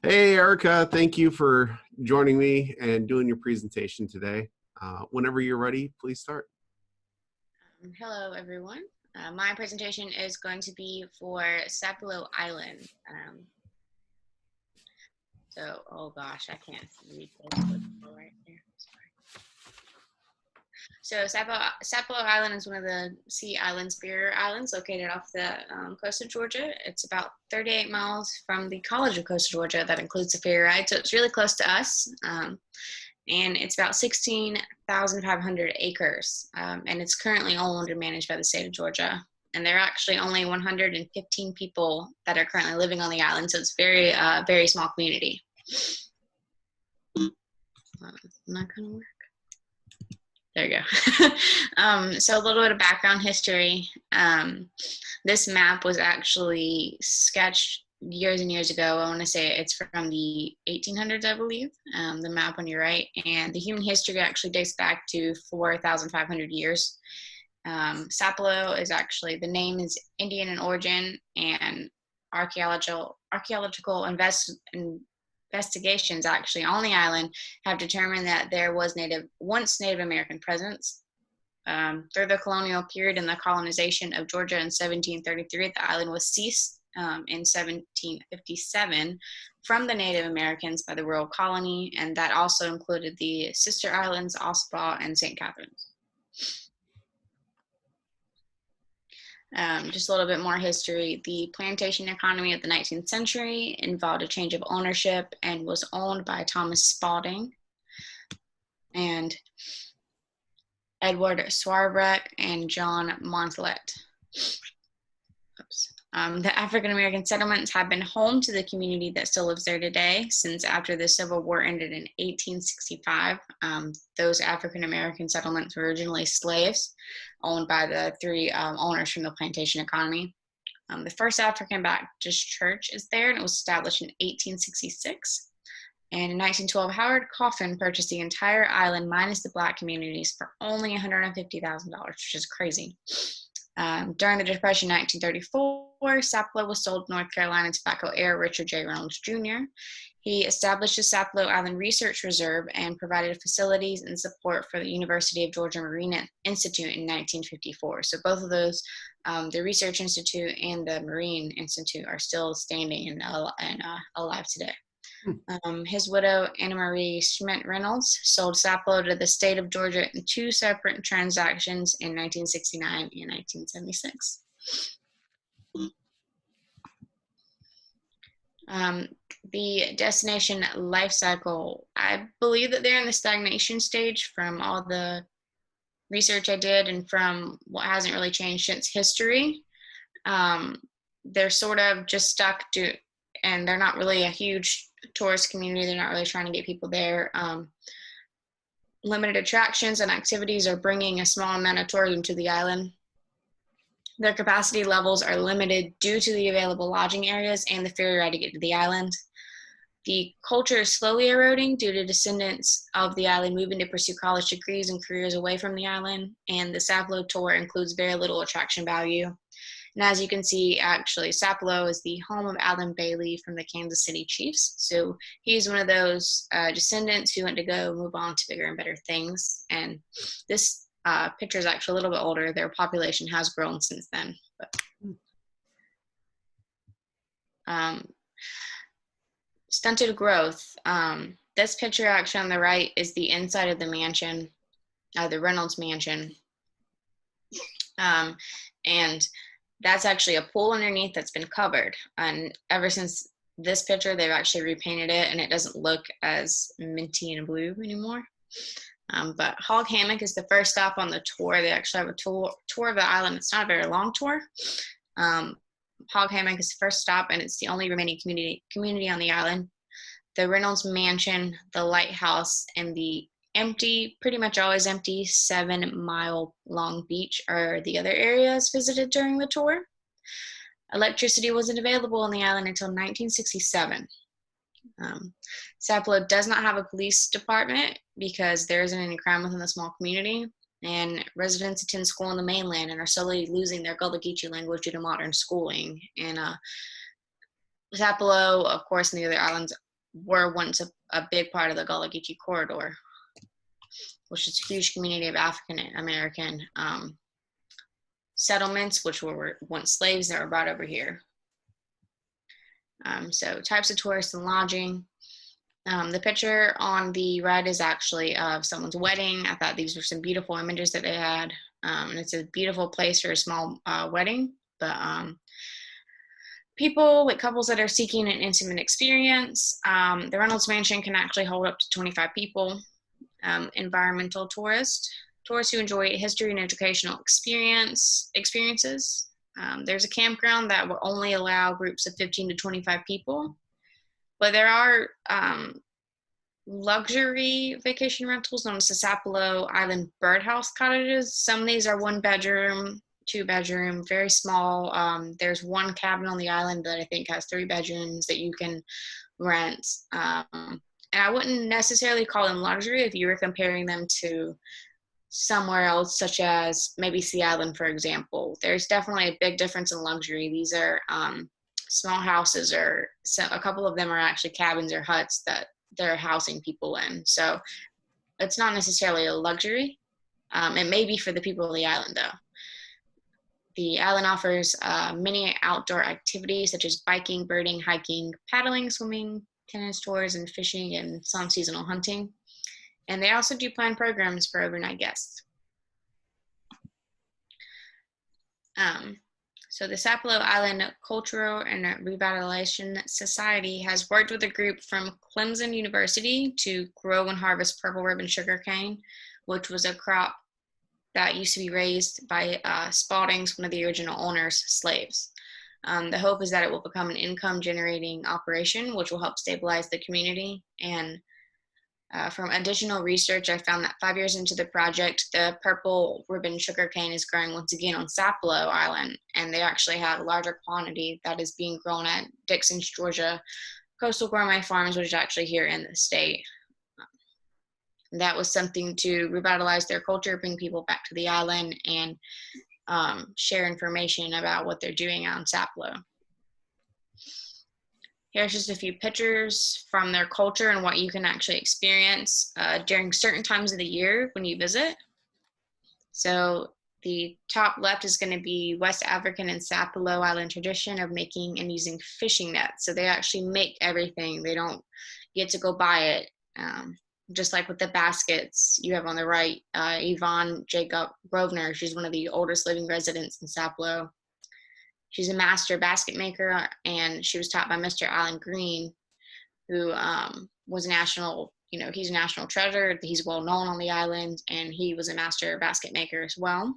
Hey, Erica, thank you for joining me and doing your presentation today. Whenever you're ready, please start. Hello, everyone. My presentation is going to be for Sapelo Island. Oh gosh, I can't read this right there. So Sapelo Island is one of the Sea Islands, barrier islands located off the coast of Georgia. It's about 38 miles from the College of Coastal Georgia. That includes the ferry ride, so it's really close to us. And it's about 16,500 acres, and it's currently owned and managed by the state of Georgia. And there are actually only 115 people that are currently living on the island, so it's very small community. Not gonna work. There you go. So a little bit of background history. This map was actually sketched years and years ago. I want to say it's from the 1800s, I believe, the map on your right. And the human history actually dates back to 4,500 years. Sapelo is actually, the name is Indian in origin, and archaeological investigations actually on the island have determined that there was once Native American presence. Through the colonial period and the colonization of Georgia in 1733, the island was seized in 1757 from the Native Americans by the Royal Colony, and that also included the sister islands, Hosp and St. Catharines. Just a little bit more history. The plantation economy of the 19th century involved a change of ownership and was owned by Thomas Spalding and Edward Swarbrick and John Montelet. The African American settlements have been home to the community that still lives there today since after the Civil War ended in 1865. Those African American settlements were originally slaves owned by the three owners from the plantation economy. The first African Baptist church is there, and it was established in 1866. And in 1912, Howard Coffin purchased the entire island minus the black communities for only $150,000, which is crazy. During the Depression in 1934, Sapelo was sold to North Carolina tobacco heir Richard J. Reynolds Jr. He established the Sapelo Island Research Reserve and provided facilities and support for the University of Georgia Marine Institute in 1954. So both of those, the Research Institute and the Marine Institute, are still standing and alive today. His widow, Anna Marie Schmidt Reynolds, sold Sapelo to the state of Georgia in two separate transactions in 1969 and 1976. The destination life cycle, I believe that they're in the stagnation stage from all the research I did and from what hasn't really changed since history. They're sort of just stuck and they're not really a huge tourist community. They're not really trying to get people there. Limited attractions and activities are bringing a small amount of tourism to the island. Their capacity levels are limited due to the available lodging areas and the ferry ride to get to the island. The culture is slowly eroding due to descendants of the island moving to pursue college degrees and careers away from the island, and the Sapelo tour includes very little attraction value. And as you can see, actually, Sapelo is the home of Alan Bailey from the Kansas City Chiefs. So he's one of those descendants who went to go move on to bigger and better things. And this picture is actually a little bit older. Their population has grown since then. Stunted growth. This picture actually on the right is the inside of the mansion, the Reynolds Mansion. And that's actually a pool underneath that's been covered. And ever since this picture, they've actually repainted it, and it doesn't look as minty and blue anymore. But Hog Hammock is the first stop on the tour. They actually have a tour of the island. It's not a very long tour. Hog Hammock is the first stop, and it's the only remaining community on the island. The Reynolds Mansion, the lighthouse, and the pretty much always empty 7-mile long beach are the other areas visited during the tour. Electricity wasn't available on the island until 1967. Sapelo does not have a police department because there isn't any crime within the small community, and residents attend school on the mainland and are slowly losing their Gullah Geechee language due to modern schooling. And Sapelo, of course, and the other islands were once a big part of the Gullah Geechee corridor, which is a huge community of African American settlements, which were once slaves that were brought over here. So types of tourists and lodging. The picture on the right is actually of someone's wedding. I thought these were some beautiful images that they had. And it's a beautiful place for a small wedding. But people, like couples that are seeking an intimate experience, the Reynolds Mansion can actually hold up to 25 people. Environmental tourists who enjoy history and educational experiences. There's a campground that will only allow groups of 15 to 25 people. But there are luxury vacation rentals known as the Sapelo Island birdhouse cottages. Some of these are 1 bedroom, 2 bedroom, very small. There's one cabin on the island that I think has 3 bedrooms that you can rent. And I wouldn't necessarily call them luxury if you were comparing them to somewhere else, such as maybe Sea Island, for example. There's definitely a big difference in luxury. These are small houses, or so a couple of them are actually cabins or huts that they're housing people in. So it's not necessarily a luxury. It may be for the people of the island, though. The island offers many outdoor activities such as biking, birding, hiking, paddling, swimming, tennis tours, and fishing, and some seasonal hunting. And they also do plan programs for overnight guests. So the Sapelo Island Cultural and Revitalization Society has worked with a group from Clemson University to grow and harvest purple ribbon sugarcane, which was a crop that used to be raised by Spaldings, one of the original owners' slaves. The hope is that it will become an income-generating operation, which will help stabilize the community. And from additional research, I found that 5 years into the project, the purple ribbon sugarcane is growing once again on Sapelo Island, and they actually have a larger quantity that is being grown at Dixon's, Georgia, Coastal Gourmet Farms, which is actually here in the state. That was something to revitalize their culture, bring people back to the island, and share information about what they're doing out in Sapelo. Here's just a few pictures from their culture and what you can actually experience during certain times of the year when you visit. So the top left is going to be West African and Sapelo Island tradition of making and using fishing nets. So they actually make everything. They don't get to go buy it. Just like with the baskets you have on the right, Yvonne Jacob Grosvenor, she's one of the oldest living residents in Sapelo. She's a master basket maker, and she was taught by Mr. Alan Green, who was a national, he's a national treasure. He's well known on the island, and he was a master basket maker as well.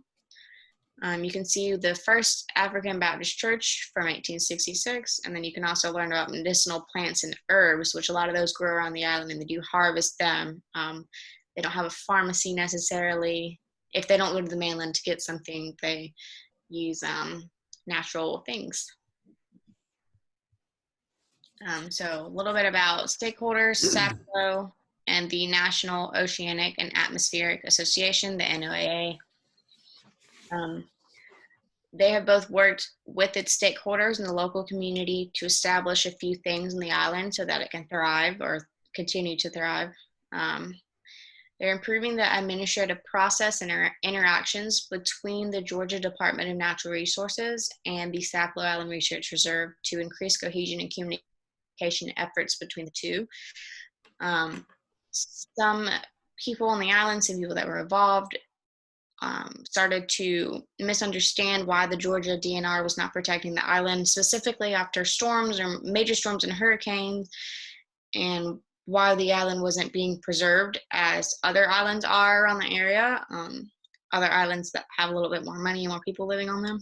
You can see the first African Baptist church from 1866, and then you can also learn about medicinal plants and herbs, which a lot of those grow around the island, and they do harvest them. They don't have a pharmacy necessarily. If they don't go to the mainland to get something, they use natural things. So a little bit about stakeholders, Sapelo, and the National Oceanic and Atmospheric Association, the NOAA. They have both worked with its stakeholders in the local community to establish a few things in the island so that it can thrive or continue to thrive. They're improving the administrative process and interactions between the Georgia Department of Natural Resources and the Sapelo Island Research Reserve to increase cohesion and communication efforts between the two. Some people on the island, some people that were involved, started to misunderstand why the Georgia DNR was not protecting the island, specifically after storms or major storms and hurricanes, and why the island wasn't being preserved as other islands are around the area, other islands that have a little bit more money and more people living on them.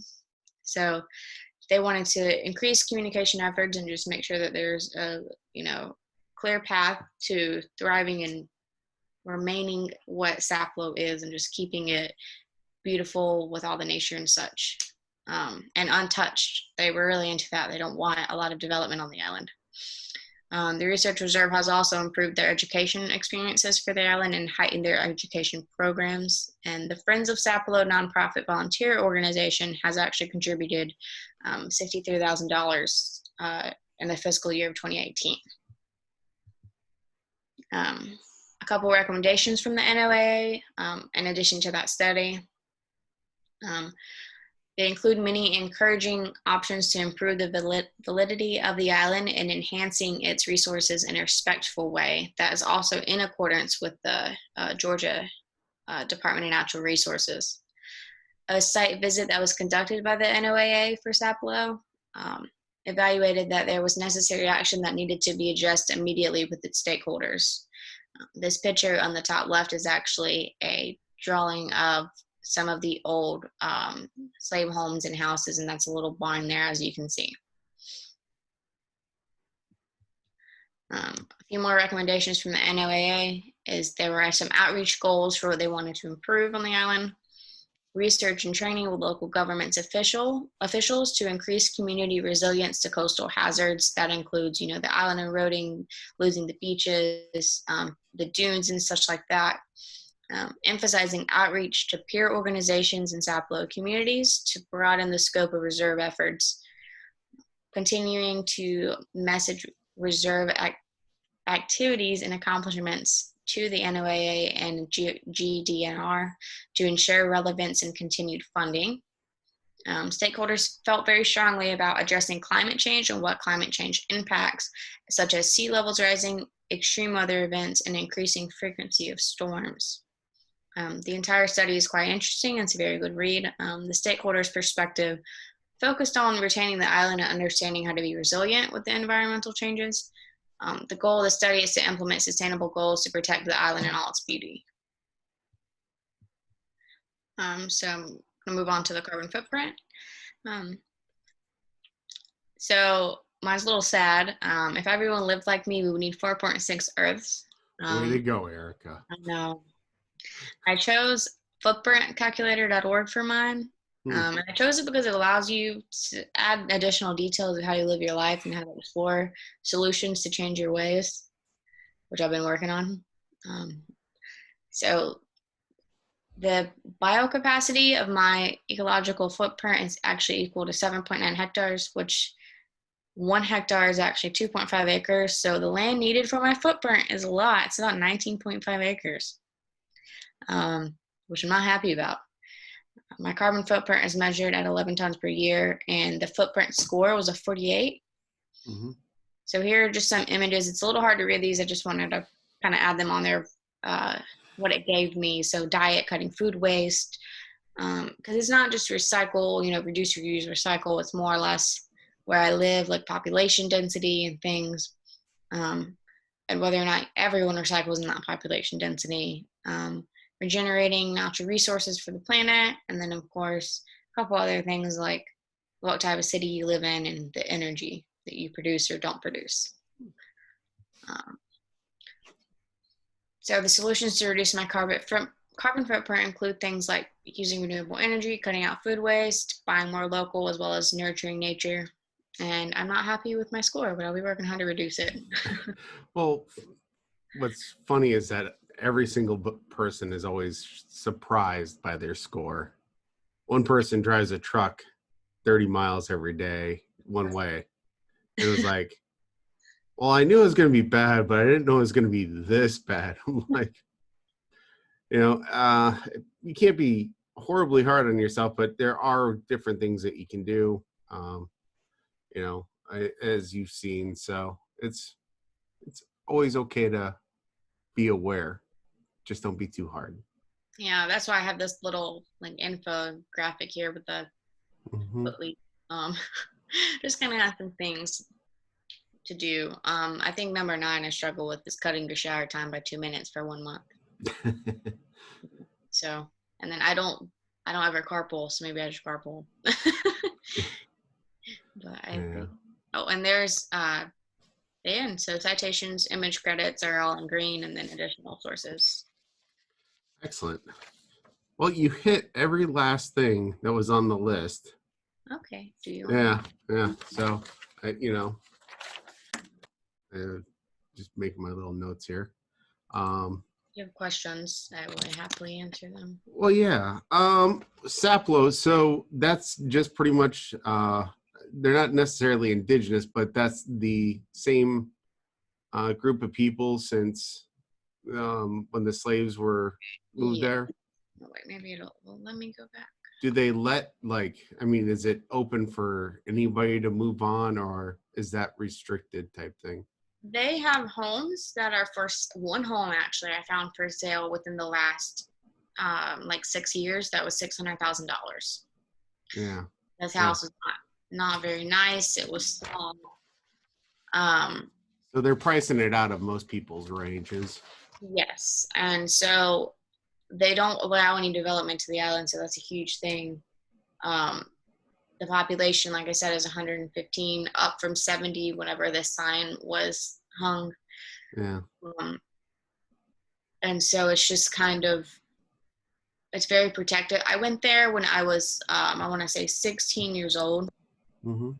So they wanted to increase communication efforts and just make sure that there's a clear path to thriving and remaining what Sapelo is, and just keeping it beautiful with all the nature and such, and untouched. They were really into that. They don't want a lot of development on the island. The Research Reserve has also improved their education experiences for the island and heightened their education programs. And the Friends of Sapelo nonprofit volunteer organization has actually contributed $63,000 in the fiscal year of 2018. A couple recommendations from the NOAA in addition to that study. They include many encouraging options to improve the validity of the island and enhancing its resources in a respectful way that is also in accordance with the Georgia Department of Natural Resources. A site visit that was conducted by the NOAA for Sapelo evaluated that there was necessary action that needed to be addressed immediately with its stakeholders. This picture on the top left is actually a drawing of some of the old slave homes and houses, and that's a little barn there, as you can see. A few more recommendations from the NOAA is there were some outreach goals for what they wanted to improve on the island. Research and training with local governments officials to increase community resilience to coastal hazards. That includes, the island eroding, losing the beaches, the dunes and such like that. Emphasizing outreach to peer organizations and Sapelo communities to broaden the scope of reserve efforts. Continuing to message reserve activities and accomplishments to the NOAA and GDNR to ensure relevance and continued funding. Stakeholders felt very strongly about addressing climate change and what climate change impacts, such as sea levels rising, extreme weather events, and increasing frequency of storms. The entire study is quite interesting and it's a very good read. The stakeholders' perspective focused on retaining the island and understanding how to be resilient with the environmental changes. The goal of the study is to implement sustainable goals to protect the island in all its beauty. So I'm going to move on to the carbon footprint. So mine's a little sad. If everyone lived like me, we would need 4.6 Earths. Way to go, Erica. I know. I chose footprintcalculator.org for mine. And I chose it because it allows you to add additional details of how you live your life and how to explore solutions to change your ways, which I've been working on. So the biocapacity of my ecological footprint is actually equal to 7.9 hectares, which 1 hectare is actually 2.5 acres. So the land needed for my footprint is a lot. It's about 19.5 acres, which I'm not happy about. My carbon footprint is measured at 11 tons per year, and the footprint score was a 48. Mm-hmm. So here are just some images. It's a little hard to read these. I just wanted to kind of add them on there, what it gave me. So diet, cutting food waste, because it's not just recycle, reduce, reuse, recycle. It's more or less where I live, like population density and things, and whether or not everyone recycles in that population density. Regenerating natural resources for the planet, and then of course a couple other things like what type of city you live in and the energy that you produce or don't produce. So the solutions to reduce my carbon footprint include things like using renewable energy, cutting out food waste, buying more local, as well as nurturing nature. And I'm not happy with my score, but I'll be working hard to reduce it. Well, what's funny is that every single person is always surprised by their score. One person drives a truck 30 miles every day, one way. It was like, well, I knew it was going to be bad, but I didn't know it was going to be this bad. I'm like, you can't be horribly hard on yourself, but there are different things that you can do, as you've seen. So it's always okay to be aware. Just don't be too hard. Yeah, that's why I have this little infographic here with the just kind of have some things to do. I think number 9 I struggle with is cutting your shower time by 2 minutes for 1 month. So, and then I don't ever carpool, so maybe I just carpool. But I think, and there's so citations, image credits are all in green, and then additional sources. Excellent. Well, you hit every last thing that was on the list. Okay. Do you? Yeah. So, just making my little notes here. If you have questions, I will happily answer them. Well, yeah. Sapelo. So that's just pretty much. They're not necessarily indigenous, but that's the same group of people since when the slaves were moved Yeah. there? Oh, wait, maybe well, let me go back. Do they let, like, I mean, is it open for anybody to move on, or is that restricted type thing? They have homes that are one home actually I found for sale within the last like 6 years that was $600,000. Yeah. This Yeah. house was not very nice. It was small. Um, So they're pricing it out of most people's ranges. yes, and so they don't allow any development to the island, so that's a huge thing. Um, the population, like I said, is 115, up from 70 whenever this sign was hung. Yeah. Um, and so it's just kind of, it's very protected. I went there when I was, I want to say 16 years old, Mm-hmm.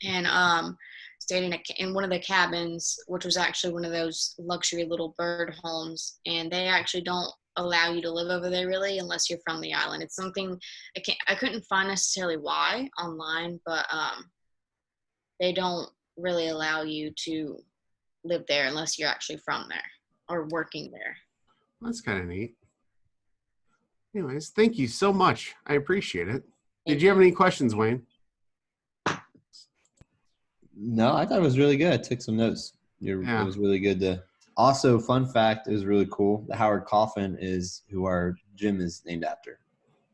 and stayed in one of the cabins, which was actually one of those luxury little bird homes. And they actually don't allow you to live over there really unless you're from the island. It's something I couldn't find necessarily why online, but they don't really allow you to live there unless you're actually from there or working there. That's kind of neat. Anyways, thank you so much. I appreciate it. Did Thank you have any questions, Wayne? No, I thought it was really good. I took some notes. It Yeah. was really good to. Also, fun fact, it was really cool. The Howard Coffin is who our gym is named after.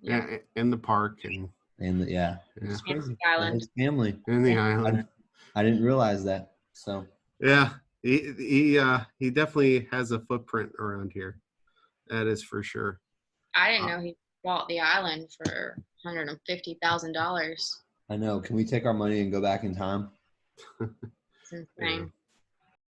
Yeah, in the park and Yeah, it's Yeah. crazy. Island. His family. in the island. I didn't realize that. So Yeah, he definitely has a footprint around here. That is for sure. I didn't know he bought the island for $150,000. I know. Can we take our money and go back in time? It's insane.